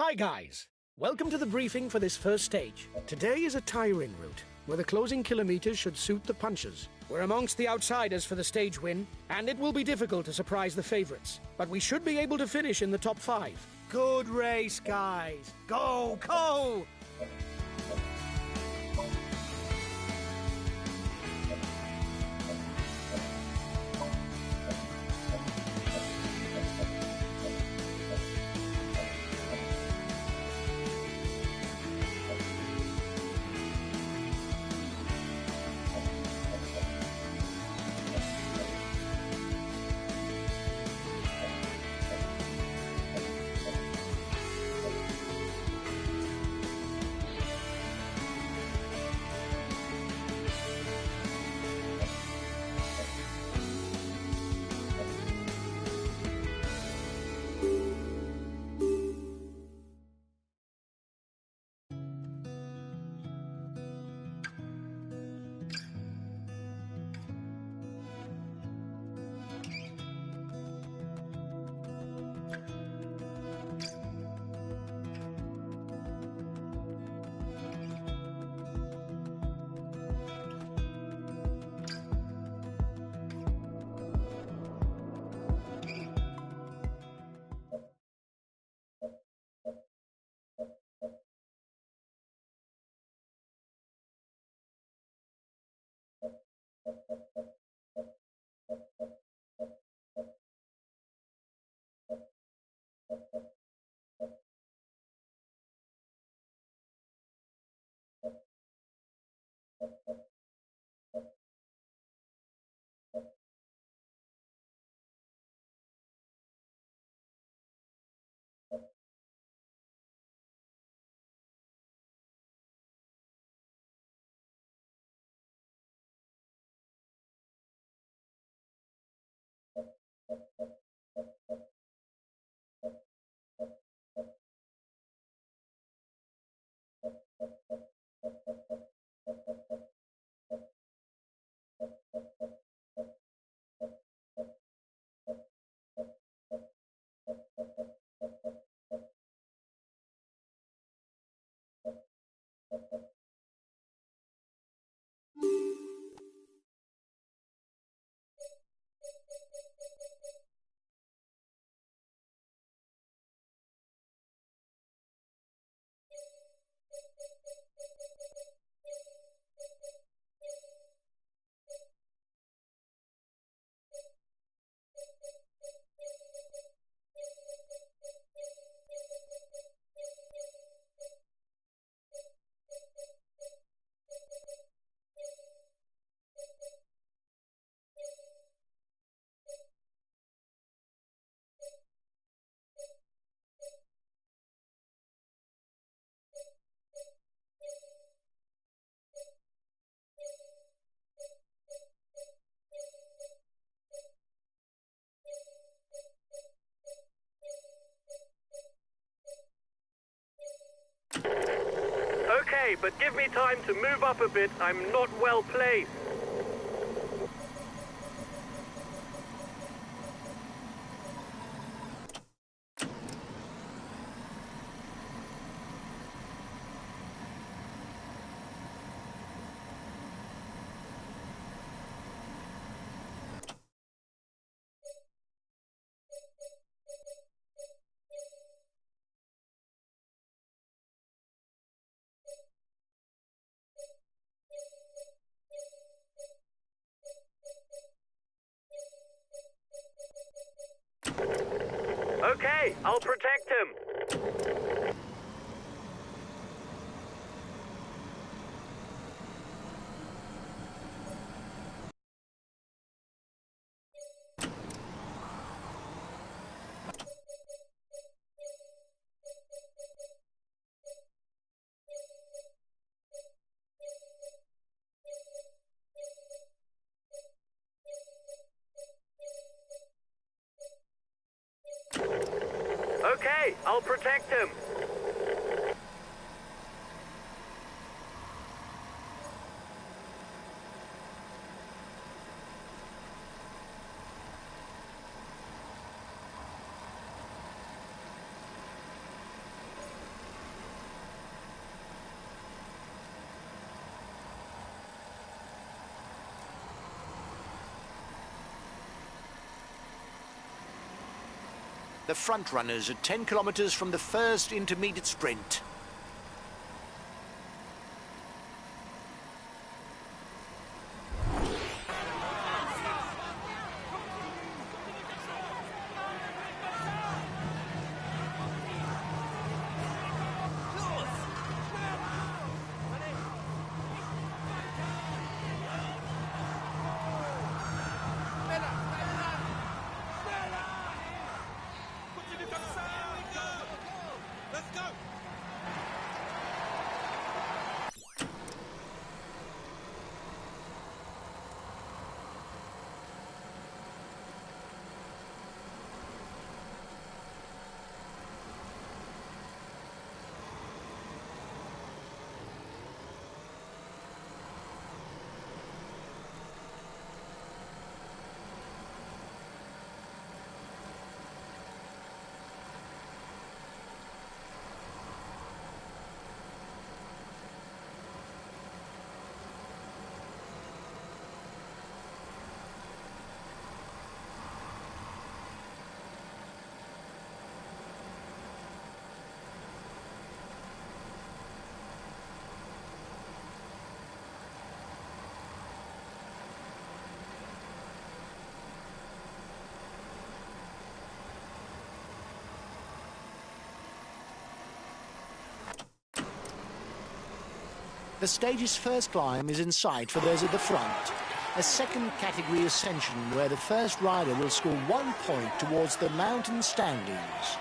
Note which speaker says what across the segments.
Speaker 1: Hi guys! Welcome to the briefing for this first stage. Today is a tiring route, where the closing kilometers should suit the punchers. We're amongst the outsiders for the stage win, and it will be difficult to surprise the favorites. But we should be able to finish in the top 5. Good race, guys! Go, go!
Speaker 2: Okay, but give me time to move up a bit. I'm not well placed. Okay, I'll protect him. Okay, I'll protect him.
Speaker 3: The front runners are 10 kilometres from the first intermediate sprint. The stage's first climb is in sight for those at the front. A second category ascension where the first rider will score 1 point towards the mountain standings.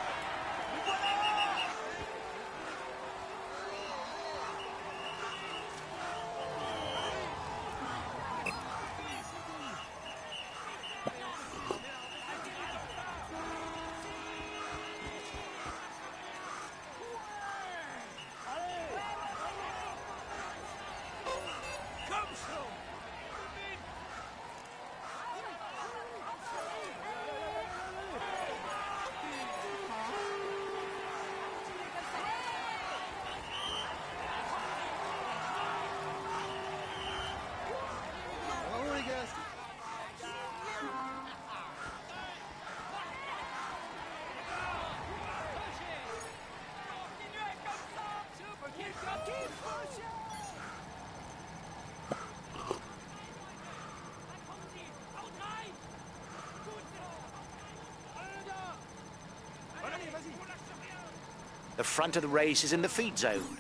Speaker 3: The front of the race is in the feed zone.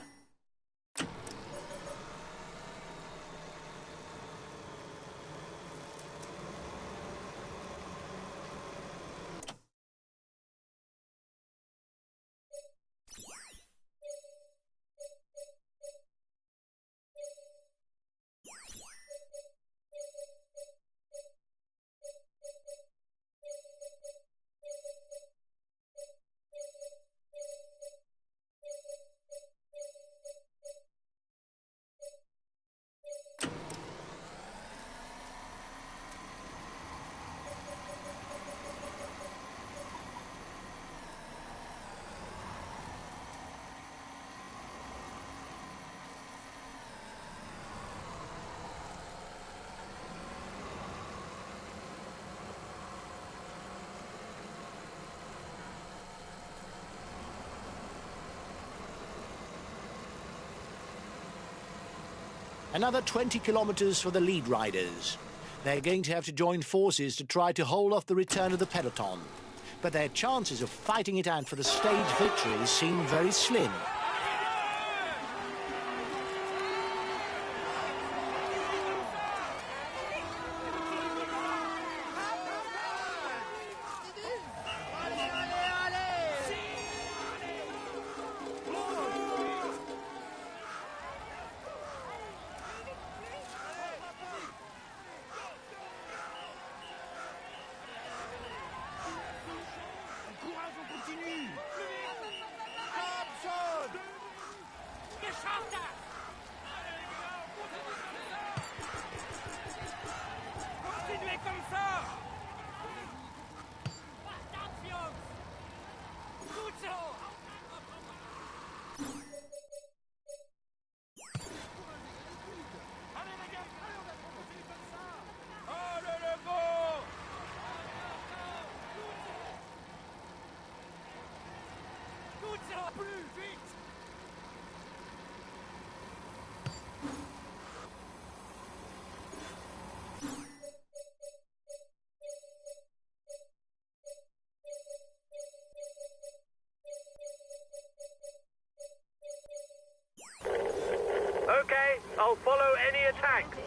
Speaker 3: Another 20 kilometres for the lead riders. They're going to have to join forces to try to hold off the return of the peloton. But their chances of fighting it out for the stage victory seem very slim.
Speaker 2: Thanks.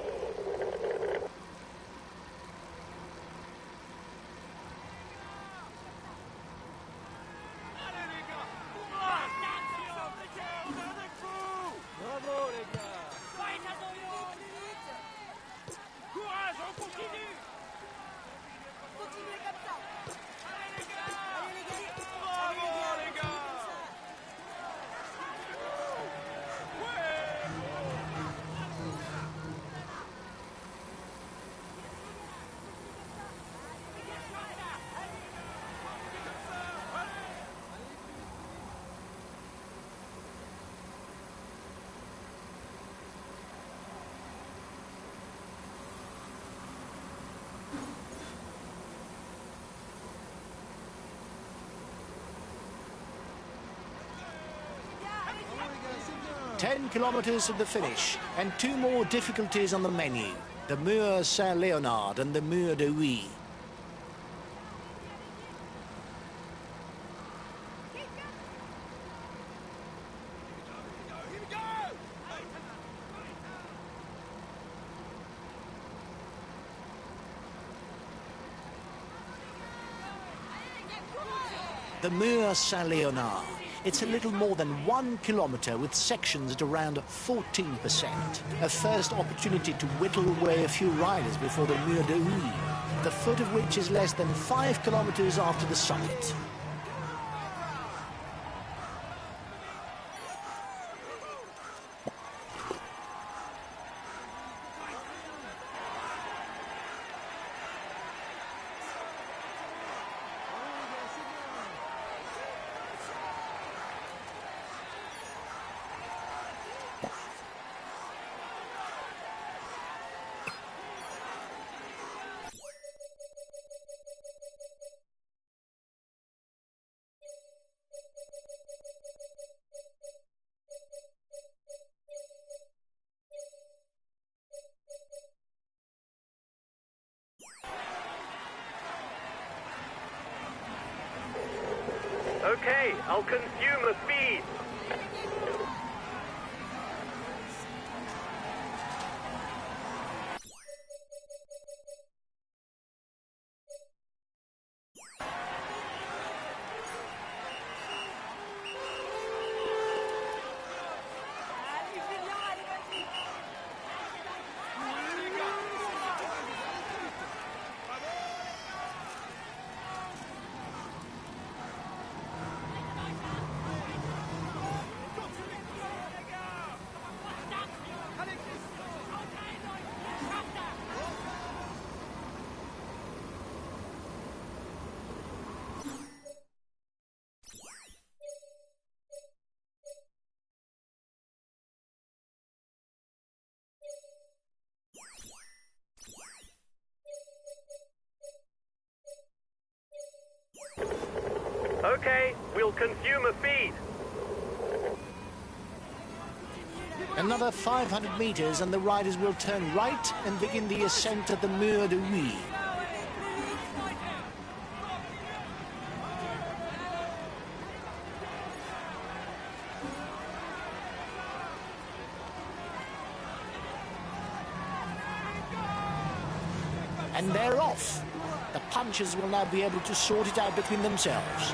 Speaker 3: Ten kilometres to the finish, and two more difficulties on the menu. The Mur Saint-Léonard and the Mur de Huy. The Mur Saint-Léonard. It's a little more than 1 kilometre with sections at around 14%. A first opportunity to whittle away a few riders before the Mur de Huy, the foot of which is less than 5 kilometres after the summit.
Speaker 2: Okay, I'll consume a feed. Okay, we'll consume a feed.
Speaker 3: Another 500 metres and the riders will turn right and begin the ascent of the Mur de Huy. And they're off. The punchers will now be able to sort it out between themselves.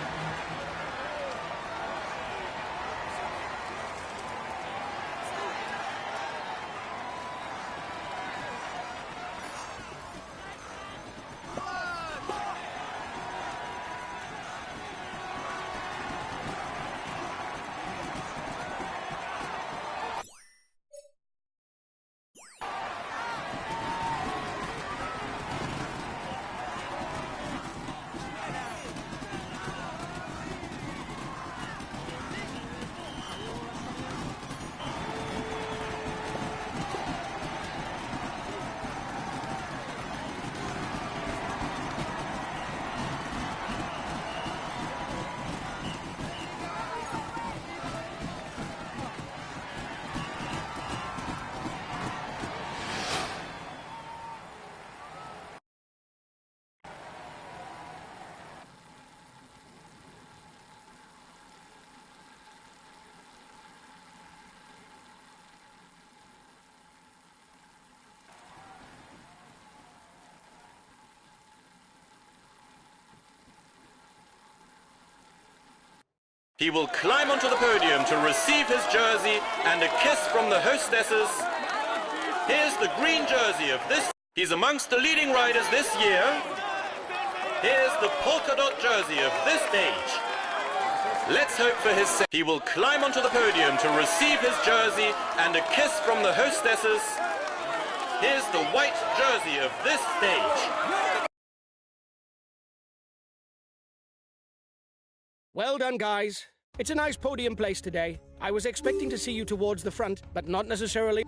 Speaker 4: He will climb onto the podium to receive his jersey and a kiss from the hostesses. Here's the green jersey of this. He's amongst the leading riders this year. Here's the polka dot jersey of this stage. Let's hope for his. He will climb onto the podium to receive his jersey and a kiss from the hostesses. Here's the white jersey of this stage.
Speaker 1: Well done, guys. It's a nice podium place today. I was expecting to see you towards the front, but not necessarily.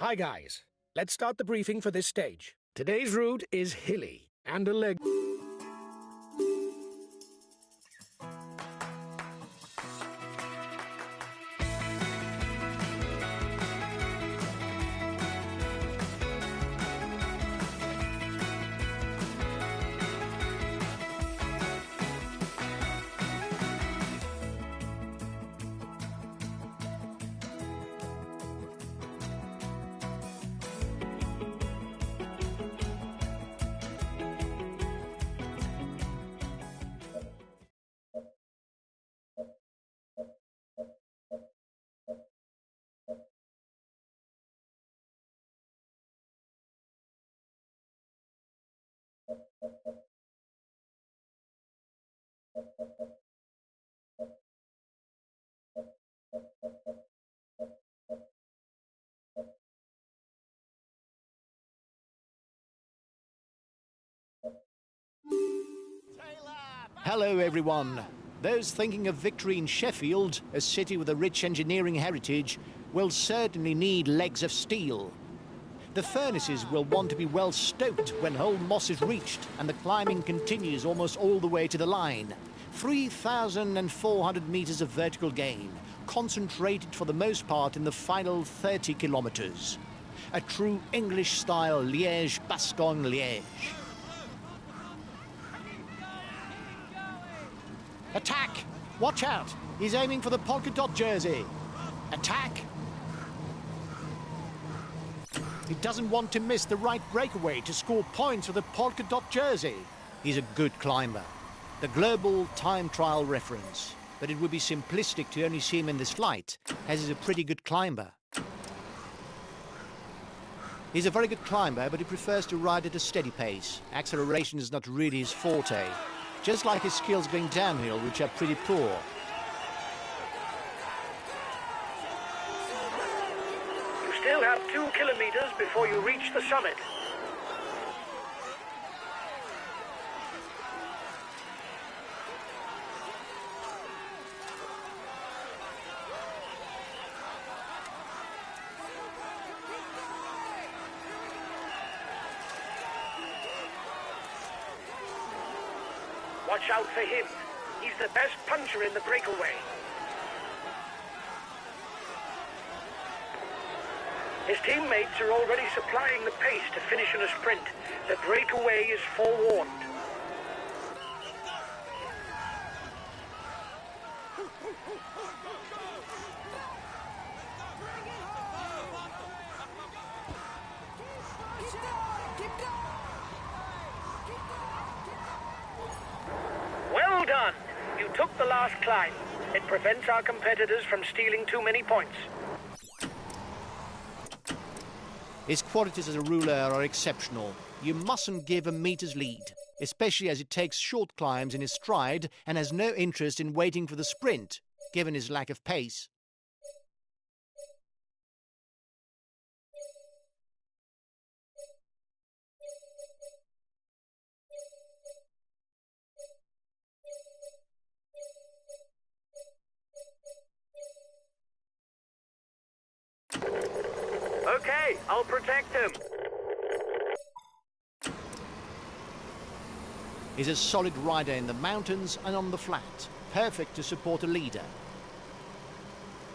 Speaker 1: Hi guys, let's start the briefing for this stage. Today's route is hilly and a leg.
Speaker 3: Hello, everyone. Those thinking of victory in Sheffield, a city with a rich engineering heritage, will certainly need legs of steel. The furnaces will want to be well stoked when Hole Moss is reached, and the climbing continues almost all the way to the line. 3,400 metres of vertical gain, concentrated for the most part in the final 30 kilometres. A true English-style Liège-Bastogne-Liège. Attack! Watch out! He's aiming for the polka dot jersey. Attack! He doesn't want to miss the right breakaway to score points for the polka dot jersey. He's a good climber. The global time trial reference. But it would be simplistic to only see him in this light, as he's a pretty good climber. He's a very good climber, but he prefers to ride at a steady pace. Acceleration is not really his forte. Just like his skills going downhill, which are pretty poor.
Speaker 1: You still have 2 kilometers before you reach the summit. Watch out for him. He's the best puncher in the breakaway. His teammates are already supplying the pace to finish in a sprint. The breakaway is forewarned. Well done! You took the last climb. It prevents our competitors from stealing too many points.
Speaker 3: His qualities as a ruler are exceptional. You mustn't give a meter's lead, especially as he takes short climbs in his stride and has no interest in waiting for the sprint, given his lack of pace.
Speaker 2: Okay, I'll protect him.
Speaker 3: He's a solid rider in the mountains and on the flat, perfect to support a leader.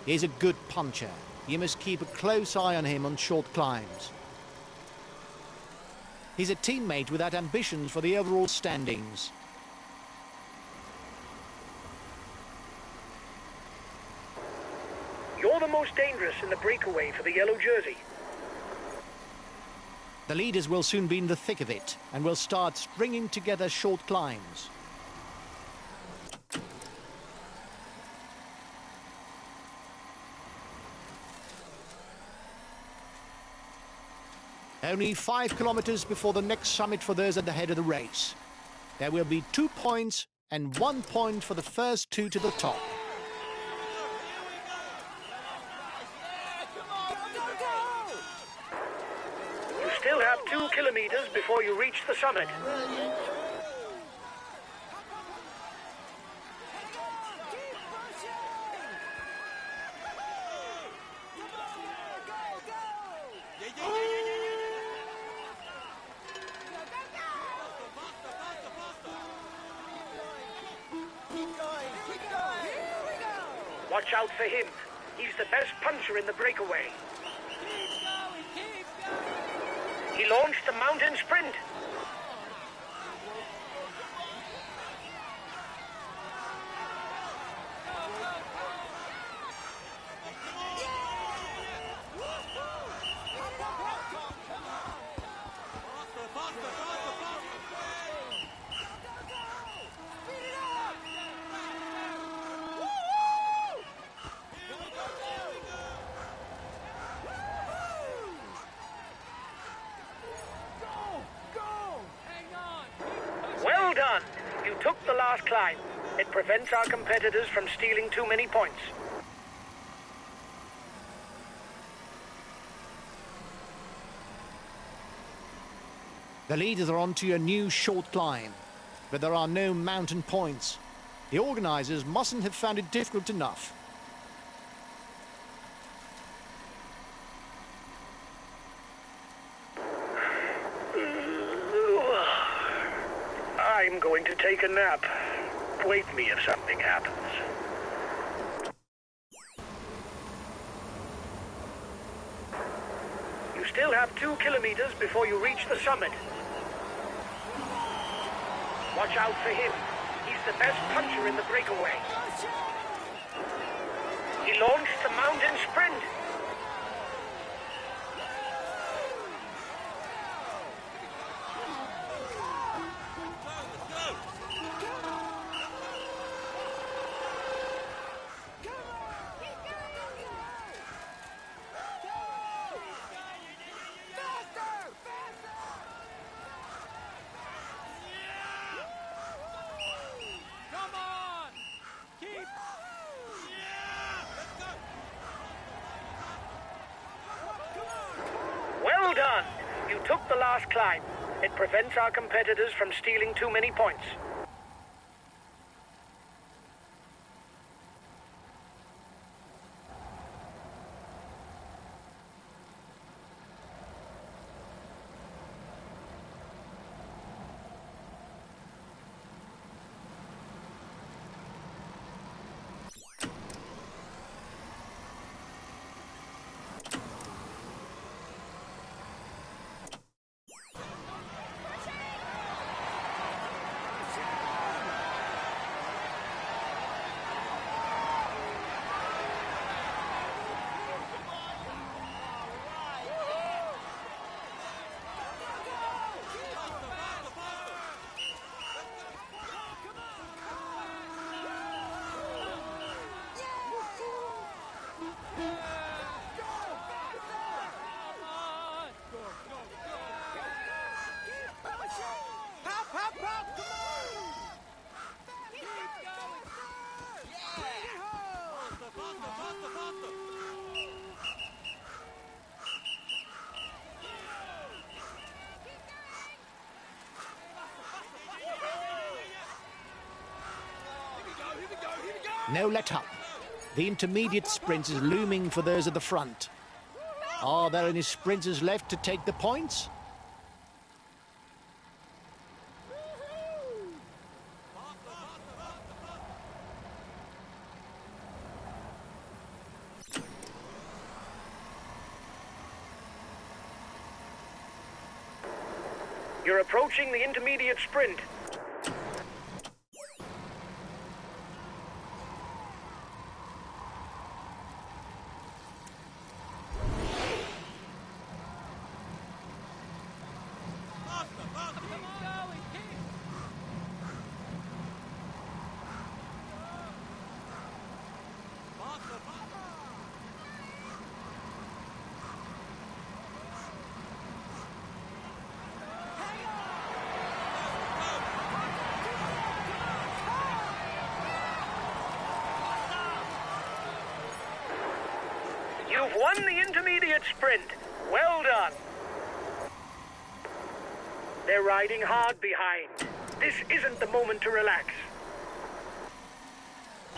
Speaker 3: He's a good puncher. You must keep a close eye on him on short climbs. He's a teammate without ambitions for the overall standings.
Speaker 1: You're the most dangerous in the breakaway for the yellow jersey.
Speaker 3: The leaders will soon be in the thick of it and will start stringing together short climbs. Only 5 kilometers before the next summit for those at the head of the race. There will be 2 points and 1 point for the first 2 to the top.
Speaker 1: You still have 2 kilometers before you reach the summit. Watch out for him. He's the best puncher in the breakaway. He launched the mountain sprint. Well done. You took the last climb. It prevents our competitors from stealing too many points.
Speaker 3: The leaders are onto a new short climb, but there are no mountain points. The organisers mustn't have found it difficult enough.
Speaker 1: I'm going to take a nap. Wake me if something happens. You still have 2 kilometers before you reach the summit. Watch out for him. He's the best puncher in the breakaway. He launched the mountain sprint. Well done. You took the last climb. It prevents our competitors from stealing too many points.
Speaker 3: No let up. The intermediate sprint is looming for those at the front. Are there any sprinters left to take the points?
Speaker 1: You're approaching the intermediate sprint. You've won the intermediate sprint. Well done. They're riding hard behind. This isn't the moment to relax.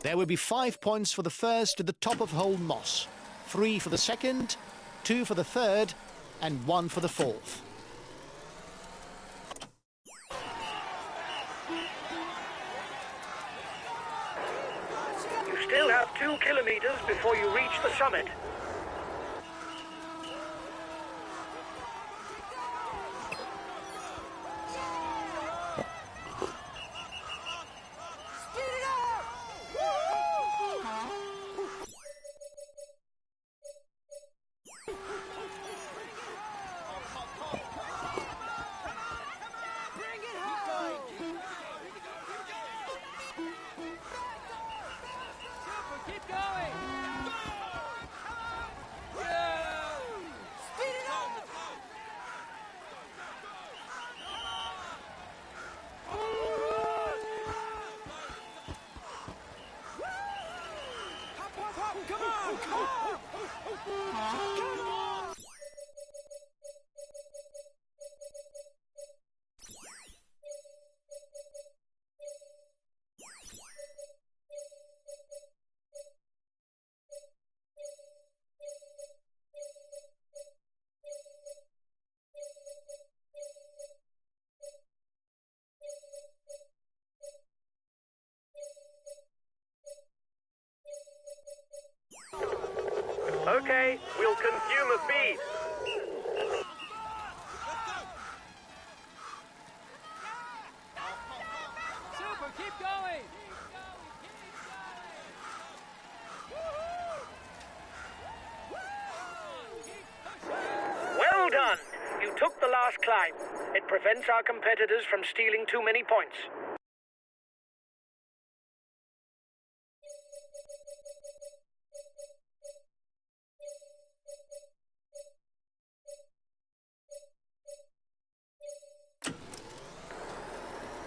Speaker 3: There will be 5 points for the first to the top of Hole Moss, 3 for the second, 2 for the third, and 1 for the fourth.
Speaker 1: You still have 2 kilometers before you reach the summit. Okay, we'll consume a feed.
Speaker 5: Super, keep going!
Speaker 1: Well done. You took the last climb. It prevents our competitors from stealing too many points.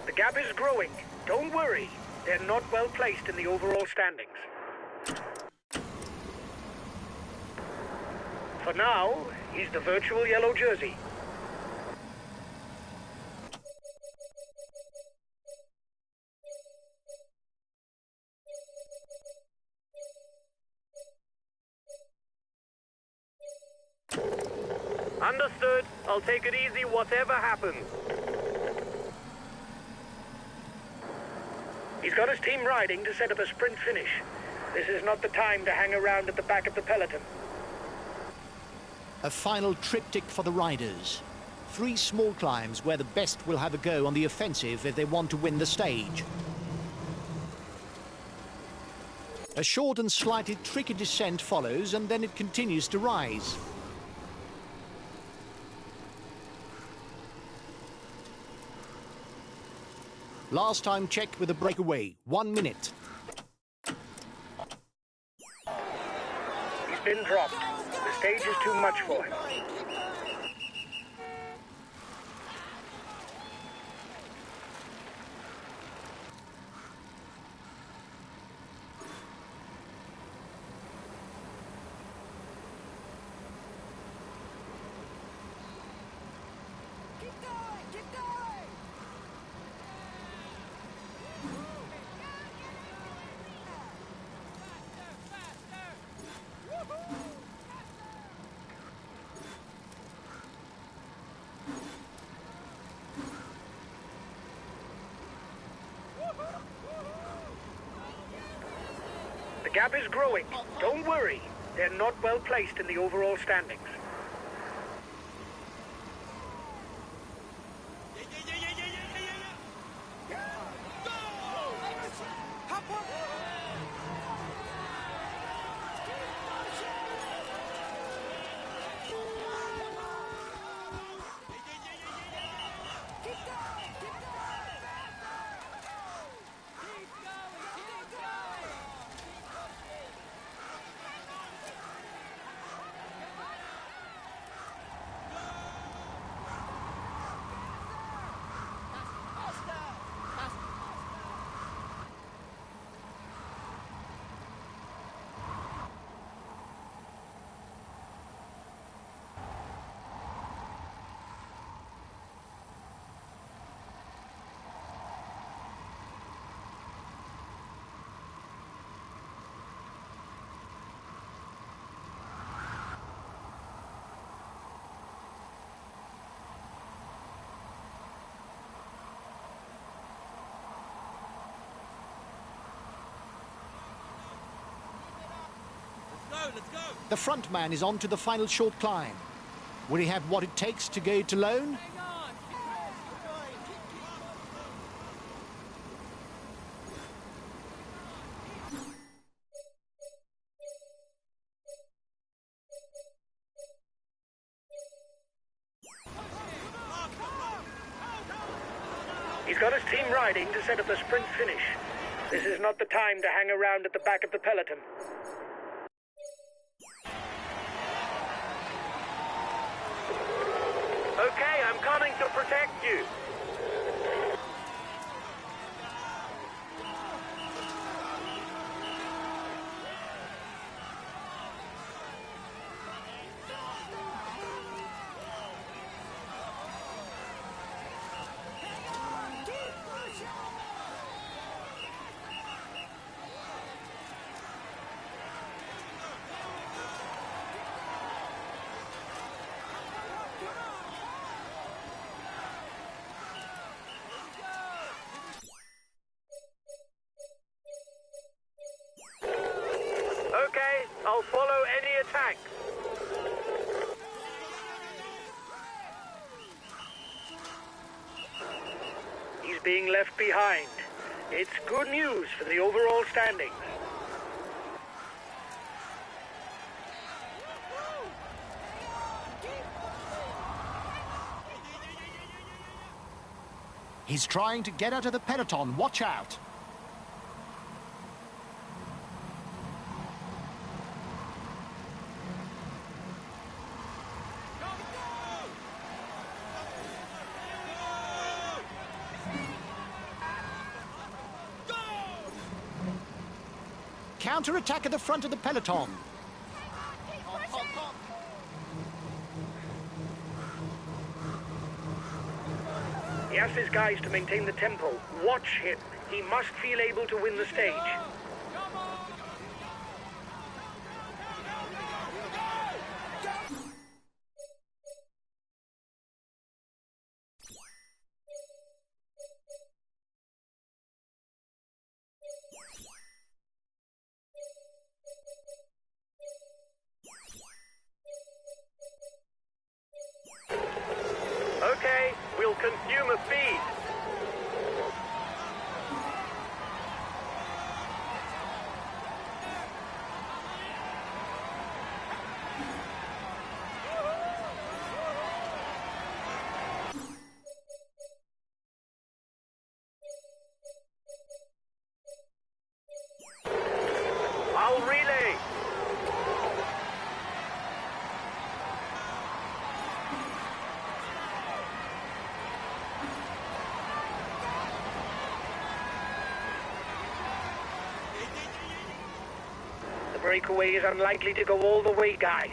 Speaker 1: The gap is growing. Don't worry. They're not well placed in the overall standings. For now, he's the virtual yellow jersey.
Speaker 2: Understood. I'll take it easy whatever happens.
Speaker 1: He's got his team riding to set up a sprint finish. This is not the time to hang around at the back of the peloton.
Speaker 3: A final triptych for the riders. 3 small climbs where the best will have a go on the offensive if they want to win the stage. A short and slightly tricky descent follows, and then it continues to rise. Last time check with a breakaway, 1 minute.
Speaker 1: He's been dropped. The stage is too much for him. gap is growing. Don't worry. They're not well placed in the overall standings.
Speaker 4: Let's go.
Speaker 3: The front man is on to the final short climb. Will he have what it takes to go it alone?
Speaker 5: Hang on. Keep going.
Speaker 1: He's got his team riding to set up the sprint finish. This is not the time to hang around at the back of the peloton. Okay, I'm coming to protect you. Okay, I'll follow any attack. He's being left behind. It's good news for the overall standings.
Speaker 3: He's trying to get out of the peloton. Watch out. Counter-attack at the front of the peloton.
Speaker 1: He asked his guys to maintain the tempo. Watch him. He must feel able to win the stage. Okay, we'll consume a feed. I'll relay. The breakaway is unlikely to go all the way, guys.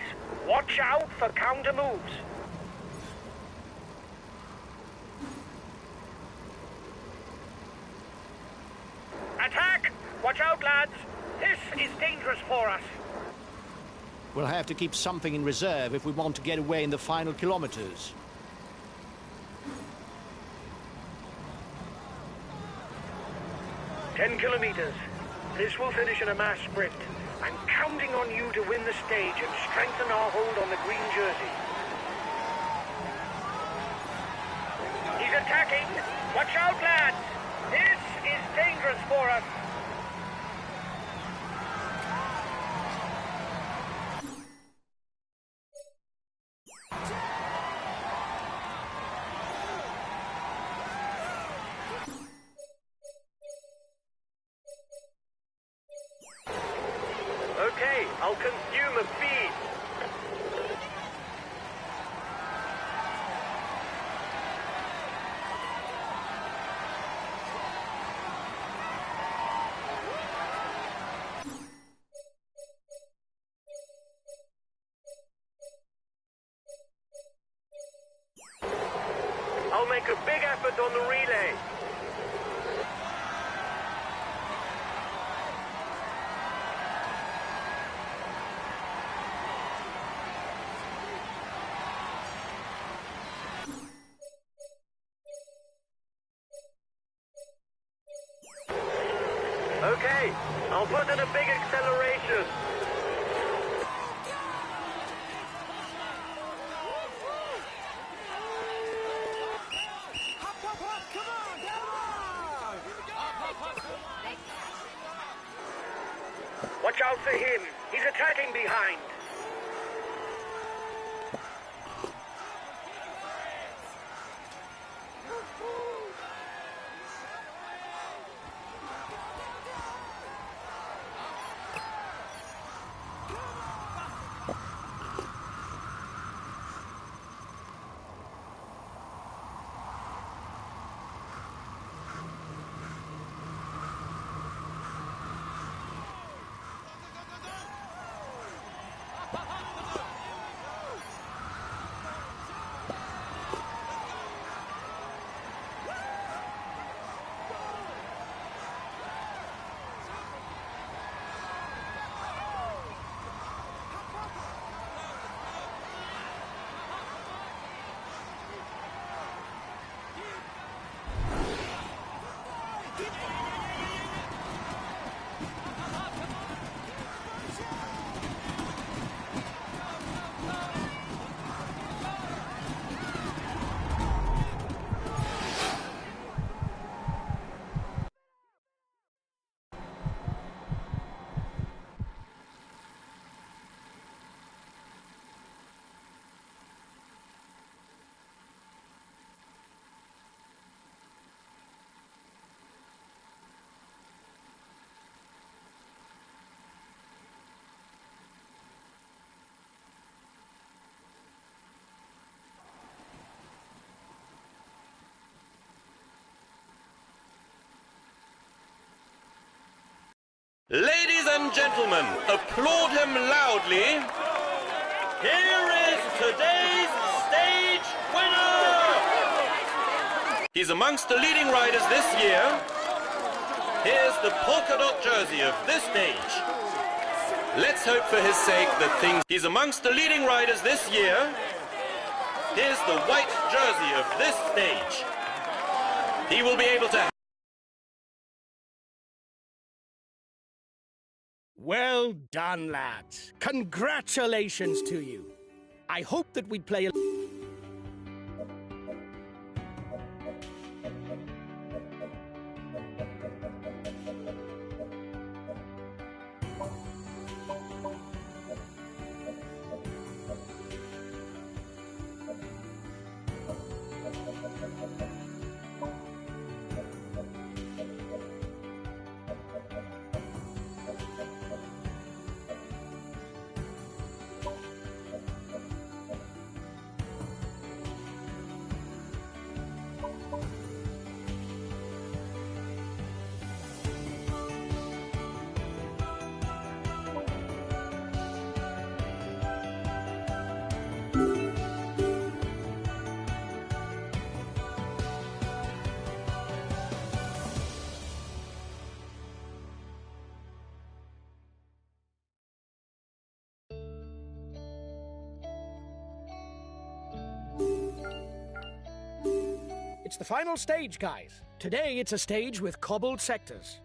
Speaker 1: Watch out for counter moves. Attack! Watch out, lads. This is dangerous for us.
Speaker 3: We'll have to keep something in reserve if we want to get away in the final kilometers.
Speaker 1: "10 kilometers. This will finish in a mass sprint. I'm counting on you to win the stage and strengthen our hold on the green jersey. He's attacking! Watch out, lads! This is dangerous for us!
Speaker 2: Okay, I'll consume a feed. I'll make a big effort on the relay. Okay, I'll put in a big acceleration.
Speaker 1: Watch out for him. He's attacking behind.
Speaker 4: Ladies and gentlemen, applaud him loudly. Here is today's stage winner! He's amongst the leading riders this year. Here's the polka dot jersey of this stage. Let's hope for his sake that things... He's amongst the leading riders this year. Here's the white jersey of this stage. He will be able to...
Speaker 1: Well done, lads. Congratulations to you. I hope that we'd play a... It's the final stage, guys. Today, it's a stage with cobbled sectors.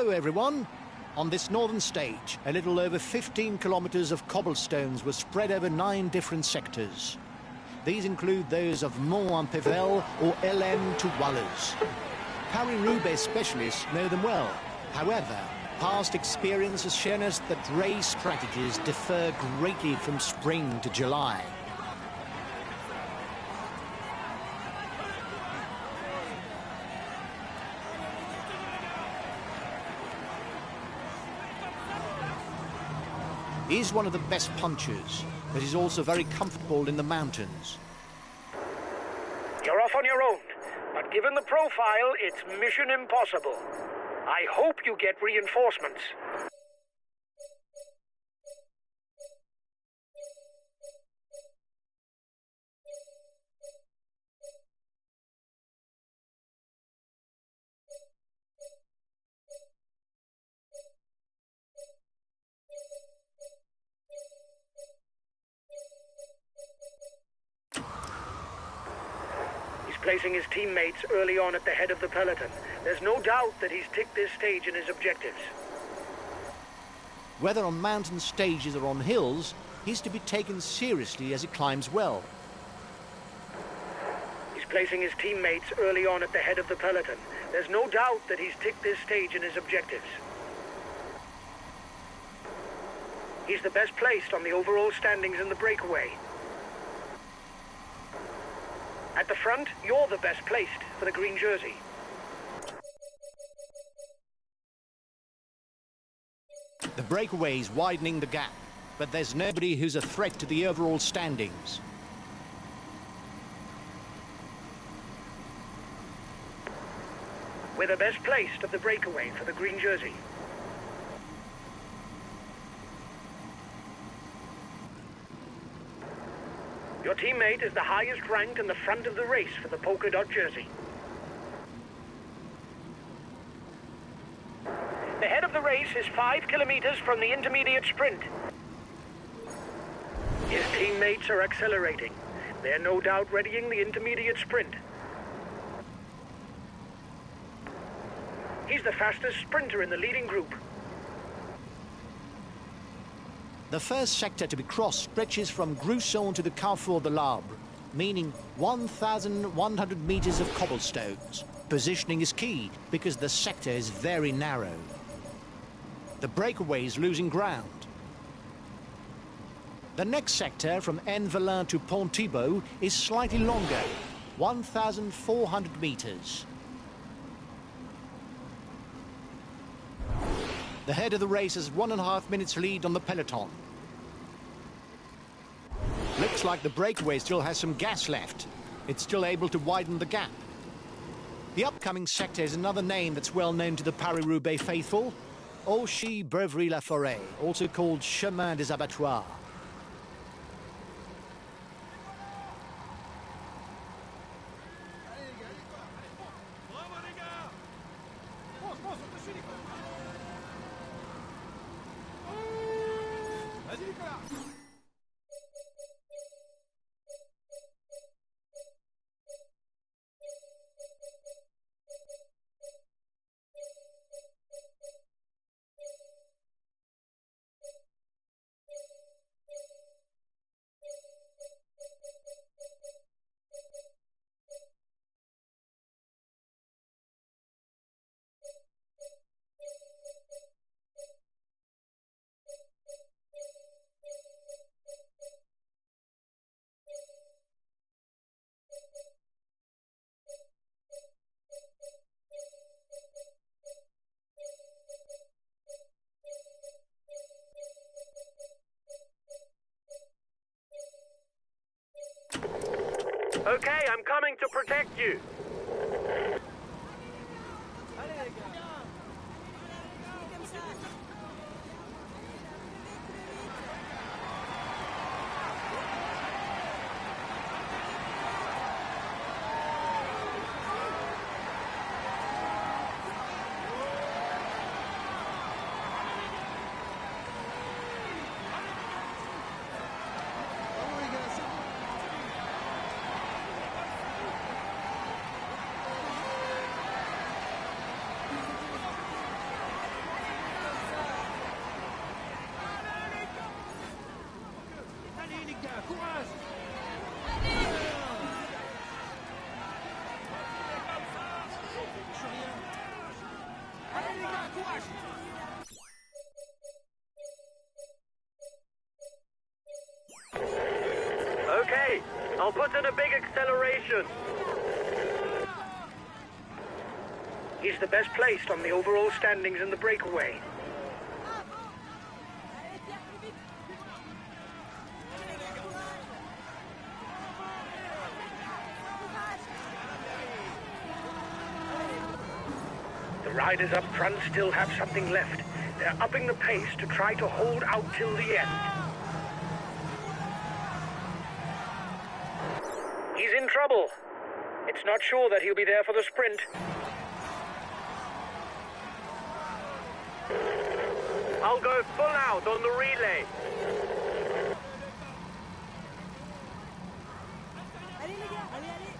Speaker 3: Hello, everyone. On this northern stage, a little over 15 kilometres of cobblestones were spread over 9 different sectors. These include those of Mont-en-Pével or LM to Wallers. Paris-Roubaix specialists know them well. However, past experience has shown us that race strategies differ greatly from spring to July. He's one of the best punchers, but he's also very comfortable in the mountains.
Speaker 1: You're off on your own, but given the profile, it's mission impossible. I hope you get reinforcements. Placing his teammates early on at the head of the peloton. There's no doubt that he's ticked this stage in his objectives.
Speaker 3: Whether on mountain stages or on hills, he's to be taken seriously as he climbs well.
Speaker 1: He's placing his teammates early on at the head of the peloton. There's no doubt that he's ticked this stage in his objectives. He's the best placed on the overall standings in the breakaway. At the front, you're the best placed for the green jersey.
Speaker 3: The breakaway is widening the gap, but there's nobody who's a threat to the overall standings.
Speaker 1: We're the best placed of the breakaway for the green jersey. Your teammate is the highest rank in the front of the race for the polka dot jersey. The head of the race is 5 kilometers from the intermediate sprint. His teammates are accelerating. They're no doubt readying the intermediate sprint. He's the fastest sprinter in the leading group.
Speaker 3: The first sector to be crossed stretches from Gruson to the Carrefour de l'Arbre, meaning 1,100 meters of cobblestones. Positioning is key because the sector is very narrow. The breakaway is losing ground. The next sector from N-Velin to Pont-Thibault is slightly longer, 1,400 meters. The head of the race has 1.5 minutes lead on the peloton. Looks like the breakaway still has some gas left. It's still able to widen the gap. The upcoming sector is another name that's well known to the Paris-Roubaix faithful, Auchy-Breuvry-la-Forêt, also called Chemin des Abattoirs.
Speaker 2: Okay, I'm coming to protect you. Okay, I'll put in a big acceleration.
Speaker 1: He's the best placed on the overall standings in the breakaway. The riders up front still have something left. They're upping the pace to try to hold out till the end. He's in trouble. It's not sure that he'll be there for the sprint.
Speaker 2: I'll go full out on the relay.
Speaker 5: Allez les gars, allez, allez.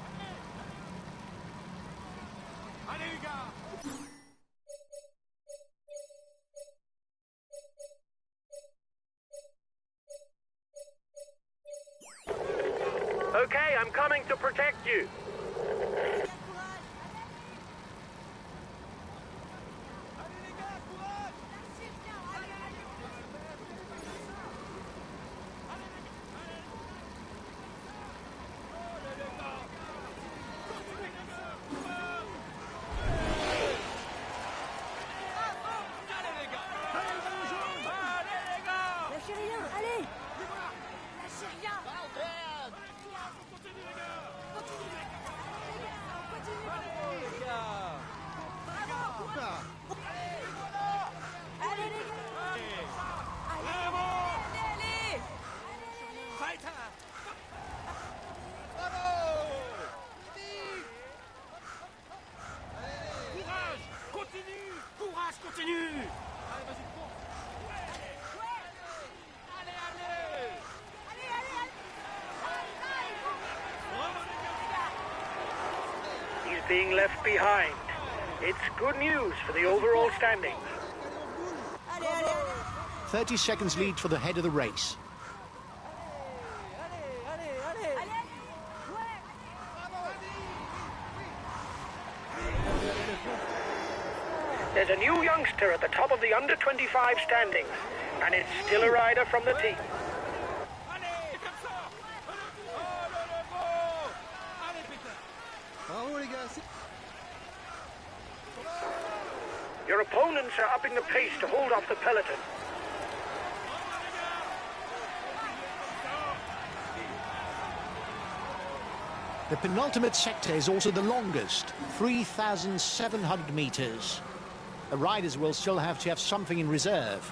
Speaker 5: Allez les gars.
Speaker 2: Okay, I'm coming to protect you.
Speaker 5: Lâchez rien, allez. Lâchez rien. Allez les gars. Allez.
Speaker 6: Courage, continue. Allez, vas-y, cours.
Speaker 1: He's being left behind. It's good news for the overall standings.
Speaker 5: Allez, allez, allez.
Speaker 3: 30 seconds lead for the head of the race.
Speaker 1: There's a new youngster at the top of the under-25 standings, and it's still a rider from the team. Your opponents are upping the pace to hold off the peloton.
Speaker 3: The penultimate sector is also the longest, 3,700 meters. The riders will still have to have something in reserve.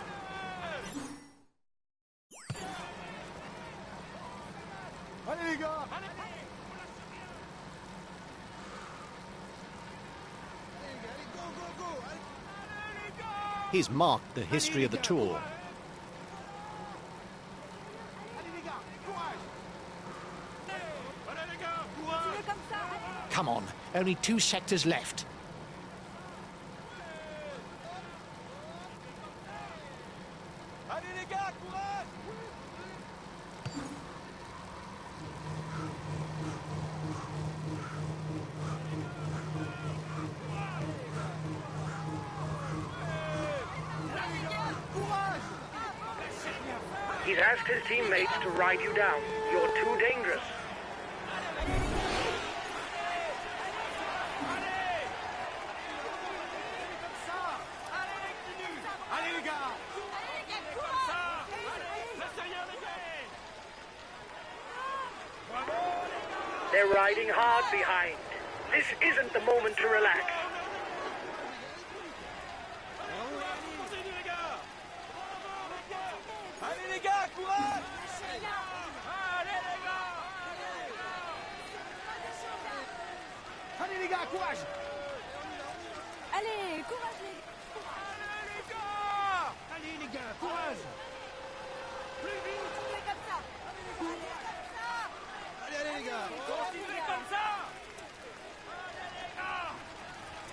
Speaker 3: He's marked the history of the Tour. Come on, only 2 sectors left.
Speaker 1: He's asked his teammates to ride you down. You're too dangerous. They're riding hard behind. This isn't the moment to relax.
Speaker 5: Allez, courage les gars.
Speaker 6: Allez les gars, courage.
Speaker 5: Plus vite, continuez comme ça. Allez, comme ça.
Speaker 6: Allez les gars.
Speaker 5: Continuez comme ça.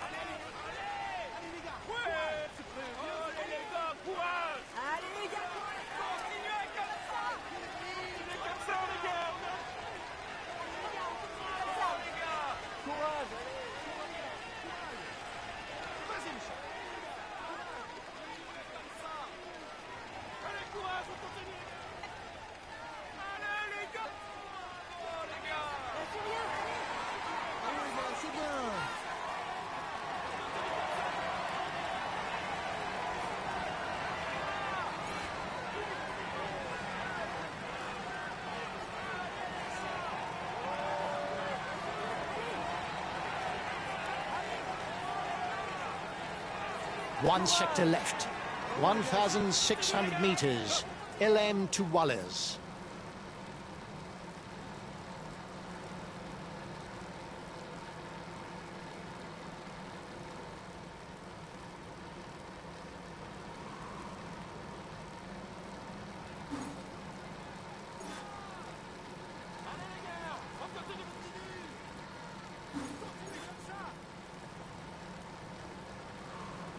Speaker 6: Allez les gars. Allez les gars. Ouais, c'est prêt. Allez les gars, courage.
Speaker 5: Allez les gars, courage.
Speaker 6: Continuez comme ça. Continuez comme ça les gars. Courage. Vas-y Michel. Allez courage, on continue.
Speaker 3: One sector left. 1,600 meters. LM to Wallers.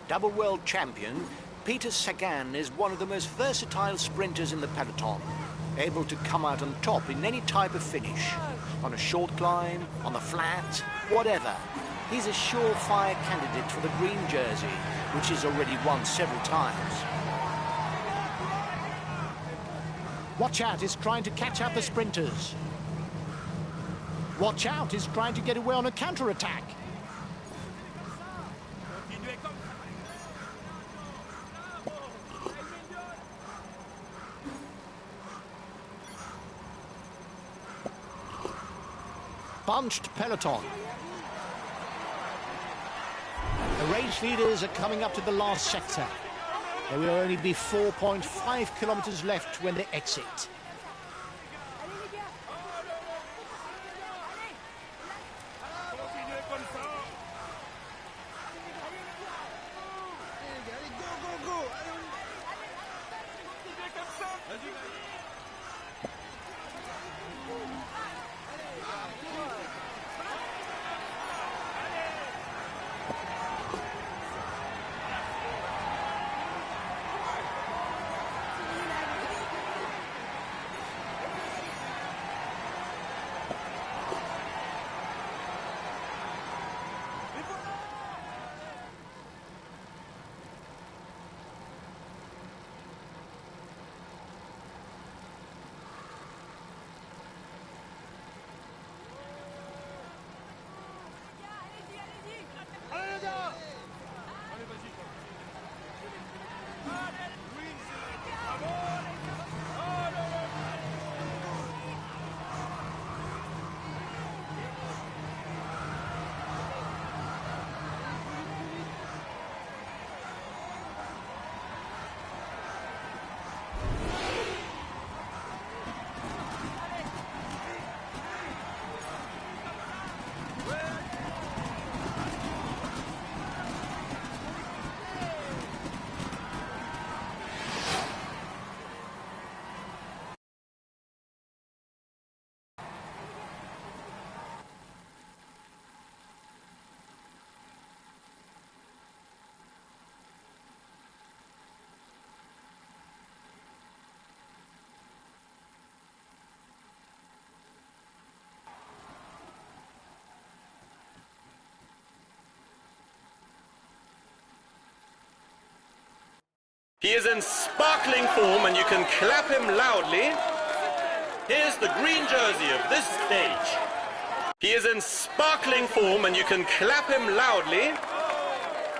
Speaker 3: Double world champion, Peter Sagan is one of the most versatile sprinters in the peloton, able to come out on top in any type of finish. On a short climb, on the flat, whatever. He's a surefire candidate for the green jersey, which he's already won several times. Watch out, he's trying to catch up the sprinters. Watch out, he's trying to get away on a counter-attack. Bunched peloton. The race leaders are coming up to the last sector. There will only be 4.5 kilometers left when they exit.
Speaker 4: He is in sparkling form and you can clap him loudly. Here's the green jersey of this stage. He is in sparkling form and you can clap him loudly.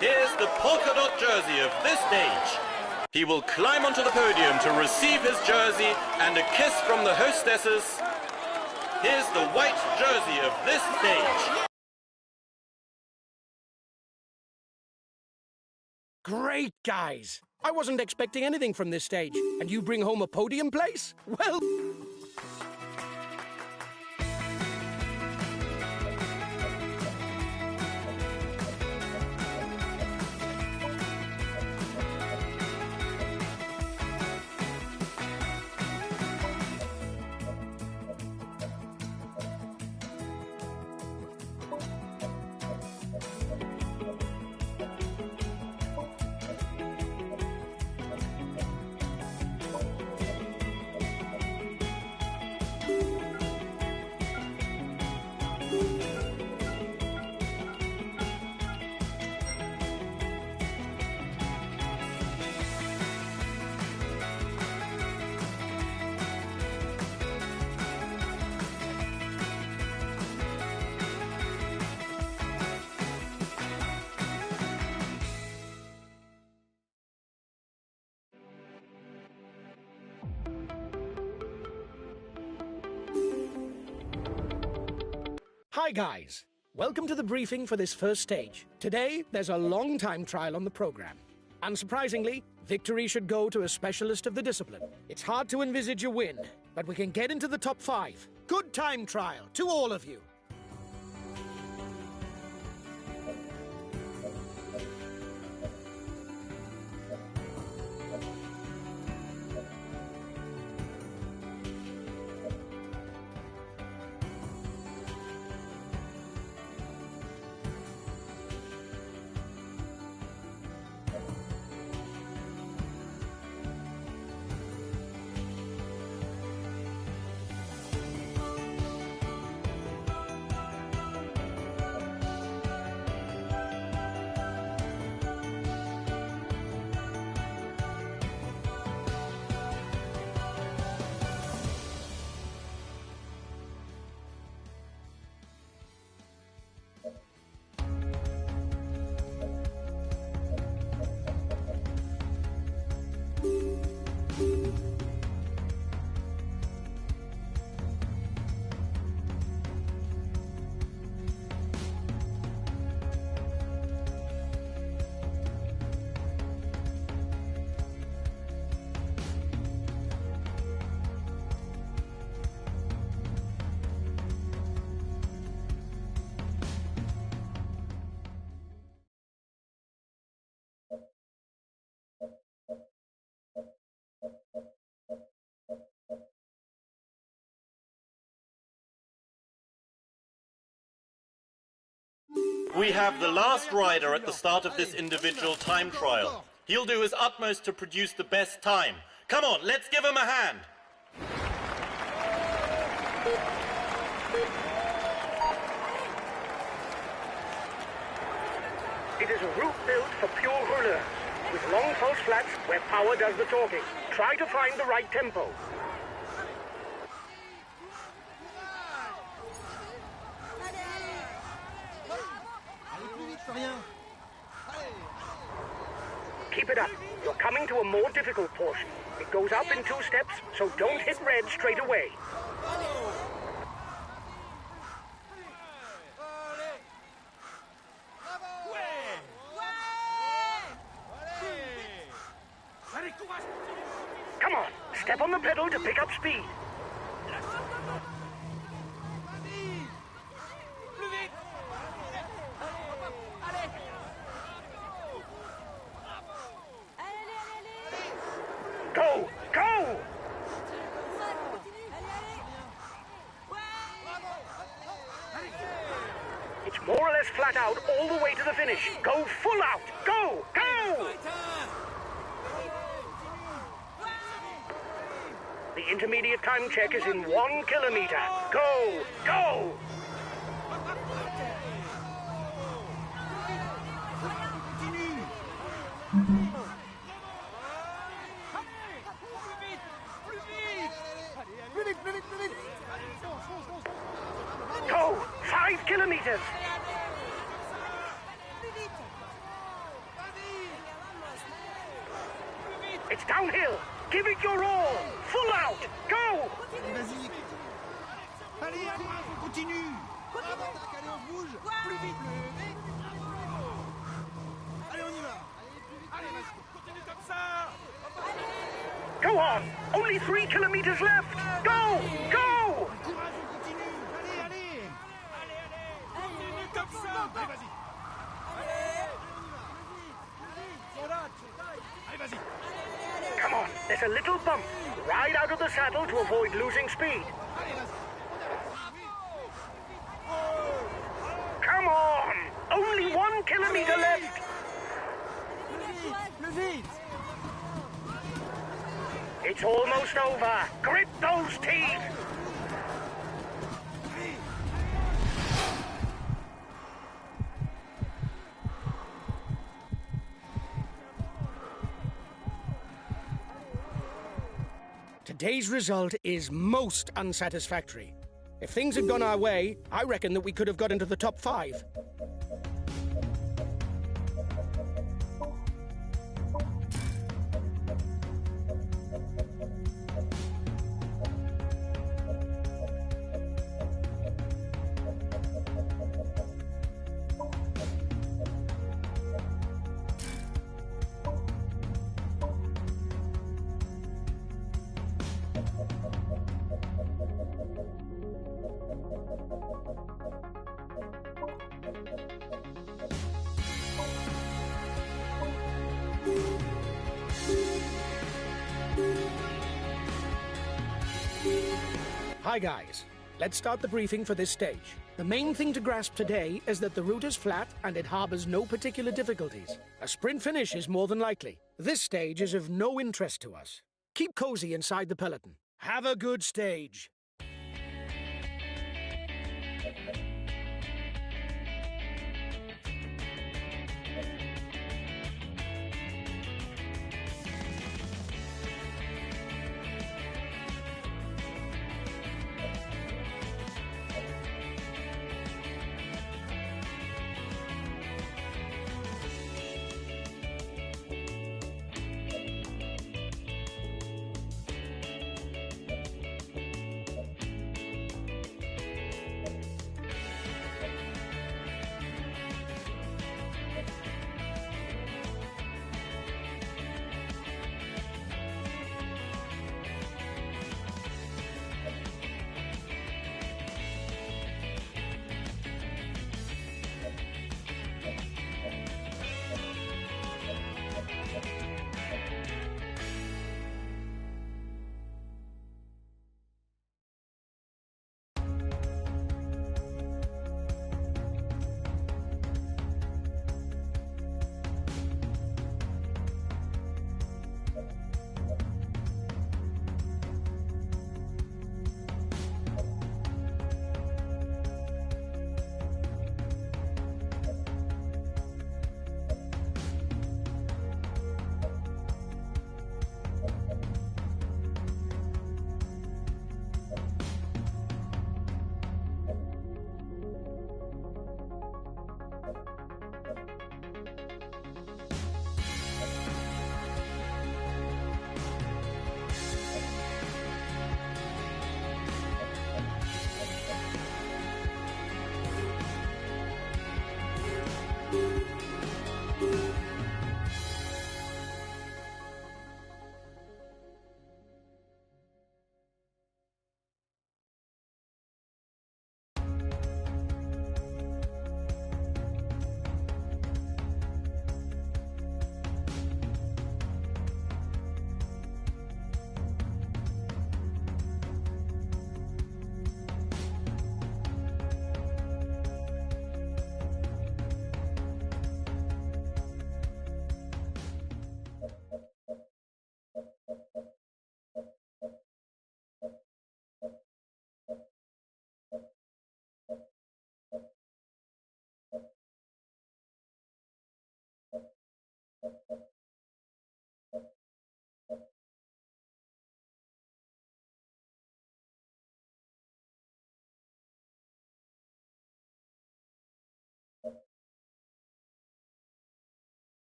Speaker 4: Here's the polka dot jersey of this stage. He will climb onto the podium to receive his jersey and a kiss from the hostesses. Here's the white jersey of this stage.
Speaker 1: Great, guys! I wasn't expecting anything from this stage, and you bring home a podium place? Well... Hi guys, welcome to the briefing for this first stage. Today, there's a long time trial on the program. Unsurprisingly, victory should go to a specialist of the discipline. It's hard to envisage a win, but we can get into the top 5. Good time trial to all of you.
Speaker 4: We have the last rider at the start of this individual time trial. He'll do his utmost to produce the best time. Come on, let's give him a hand.
Speaker 2: It is a route built for pure rouleurs, with long pulse flats where power does the talking. Try to find the right tempo. Keep it up. You're coming to a more difficult portion. It goes up in 2 steps, so don't hit red straight away. Come on, step on the pedal to pick up speed. Go! Go! It's more or less flat out all the way to the finish. Go full out! Go! Go! The intermediate time check is in 1 kilometer. Go! Go! Go! 5 kilometers! It's downhill! Give it your all! Full out! Go!
Speaker 6: Vas-y. Allez, allez, continue. Attaque, allez, on bouge. Plus vite. Allez, on y va. Allez, vas-y, continue comme ça.
Speaker 2: Go on! Only 3 kilometers left! Go! Go!
Speaker 6: Courage, on continue. Allez, allez. Allez, allez. Continue comme ça. Allez, vas-y. Allez, on y va. Allez, vas-y.
Speaker 2: Come on, there's a little bump. Ride out of the saddle to avoid losing speed.
Speaker 6: Allez, vas-y.
Speaker 2: Come on! Only 1 kilometer left!
Speaker 6: Plus vite.
Speaker 2: It's almost over. Grit those teeth!
Speaker 1: Today's result is most unsatisfactory. If things had gone our way, I reckon that we could have got into the top 5. Hi guys. Let's start the briefing for this stage. The main thing to grasp today is that the route is flat and it harbors no particular difficulties. A sprint finish is more than likely. This stage is of no interest to us. Keep cozy inside the peloton. Have a good stage.